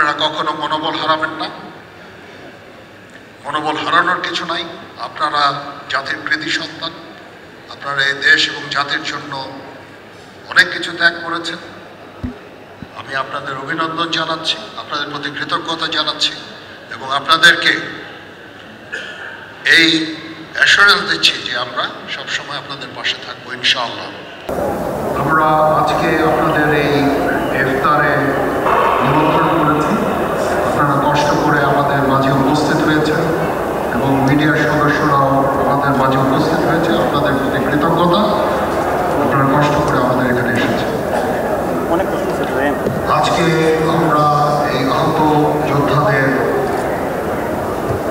আপনারা কখনো মনোবল হারাবেন না। মনোবল হারানোর কিছু নাই। আপনারা জাতির কৃতি সন্তান। আপনারা এই দেশ এবং জাতির জন্য অনেক কিছু ত্যাগ করেছেন। আমি আপনাদের অভিনন্দন জানাচ্ছি, আপনাদের প্রতি কৃতজ্ঞতা জানাচ্ছি এবং আপনাদেরকে এই অ্যাসুরেন্স দিচ্ছি যে আমরা সবসময় আপনাদের পাশে থাকবো ইনশাআল্লাহ। আমরা আজকে আপনাদের এই ইফতারে নিমন্ত্রণ করেছি। আপনারা কষ্ট করে আমাদের মাঝে উপস্থিত হয়েছেন এবং মিডিয়ার সদস্যরাও আমাদের মাঝে উপস্থিত হয়েছে। আপনাদের প্রতি কৃতজ্ঞতা। আপনারা কষ্ট করে আমাদের এখানে এসেছেন। আজকে আমরা এই আহত যোদ্ধাদের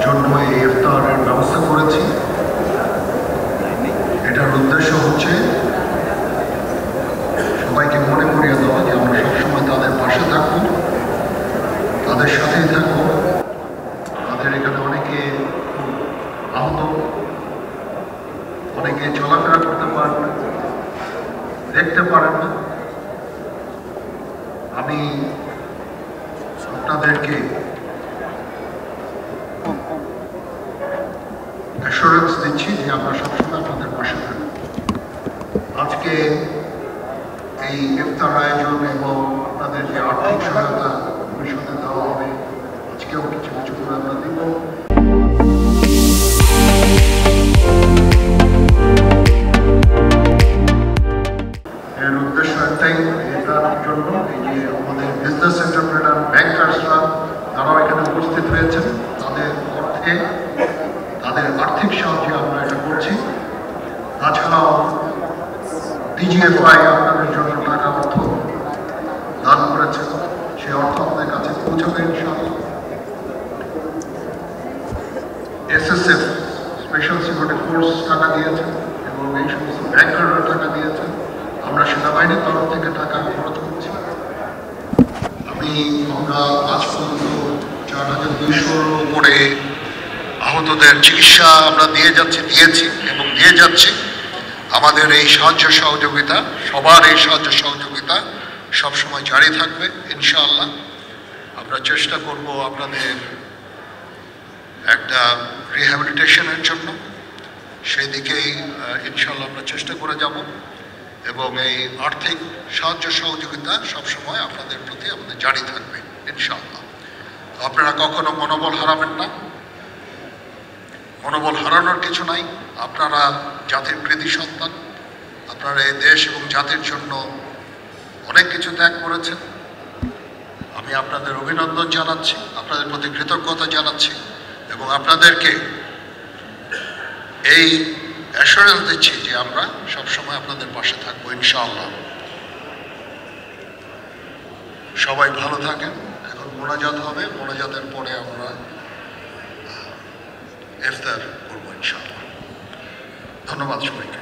জন্য এই ইফতারের ব্যবস্থা করেছি। এটার উদ্দেশ্য হচ্ছে সবাইকে মনে করিয়ে দেওয়া যে আমরা সবসময় তাদের পাশে থাকবো, তাদের সাথেই থাকবো। তাদের এখানে অনেকে আহত, অনেকে চলাফেরা করতে পারেন না, দেখতে পারেন না। আমি আপনাদেরকে অ্যাসুরেন্স দিচ্ছি যে আমরা সবসময় আপনাদের পাশে থাকব। আজকে এই ইফতার আয়োজন এবং আপনাদের যে আর্থিক সহায়তা ভবিষ্যতে দেওয়া হবে, আজকেও কিছু কিছু করে আমরা দিব। এর উদ্দেশ্য একটাই, এটার জন্য এই যে আমাদের বিজনেস এন্টারপ্রেনার ব্যাংকার্সরা তারাও এখানে উপস্থিত হয়েছেন। তাদের অর্থে, তাদের আর্থিক সাহায্যে আমরা এটা করছি। তাছাড়াও ডিজিএফআই আপনাদের জন্য টাকা অর্থ দান করেছে, সে অর্থ আপনাদের কাছে পৌঁছাবে ইনশাআল্লাহ। এসএসএফ স্পেশাল সিকিউরিটি ফোর্স টাকা দিয়েছে এবং এই সমস্ত ব্যাংকাররা টাকা দিয়েছে। আমরা সেনাবাহিনীর তরফ থেকে টাকা খরচ করছি। আমরা আজ পর্যন্ত 4200-র উপরে আহতদের চিকিৎসা আমরা দিয়েছি এবং দিয়ে যাচ্ছি। আমাদের এই সাহায্য সহযোগিতা, সবার এই সাহায্য সহযোগিতা সবসময় জারি থাকবে ইনশাআল্লাহ। আমরা চেষ্টা করব আপনাদের একটা রিহ্যাবিলিটেশনের জন্য, সেই দিকেই ইনশাআল্লাহ আমরা চেষ্টা করে যাব এবং এই আর্থিক সাহায্য সহযোগিতা সবসময় আপনাদের প্রতি আমাদের জারি থাকবে ইনশাআল্লাহ। তো আপনারা কখনো মনোবল হারাবেন না। মনোবল হারানোর কিছু নাই। আপনারা জাতির কৃতি সন্তান। আপনারা এই দেশ এবং জাতির জন্য অনেক কিছু ত্যাগ করেছেন। আমি আপনাদের অভিনন্দন জানাচ্ছি, আপনাদের প্রতি কৃতজ্ঞতা জানাচ্ছি এবং আপনাদেরকে এই অ্যাসুরেন্স দিচ্ছি যে আমরা সবসময় আপনাদের পাশে থাকবো ইনশাআল্লাহ। সবাই ভালো থাকেন। এখন মোনাজাত হবে, মোনাজাতের পরে আমরা ইফতার করবো ইনশাআল্লাহ। ধন্যবাদ সবাইকে।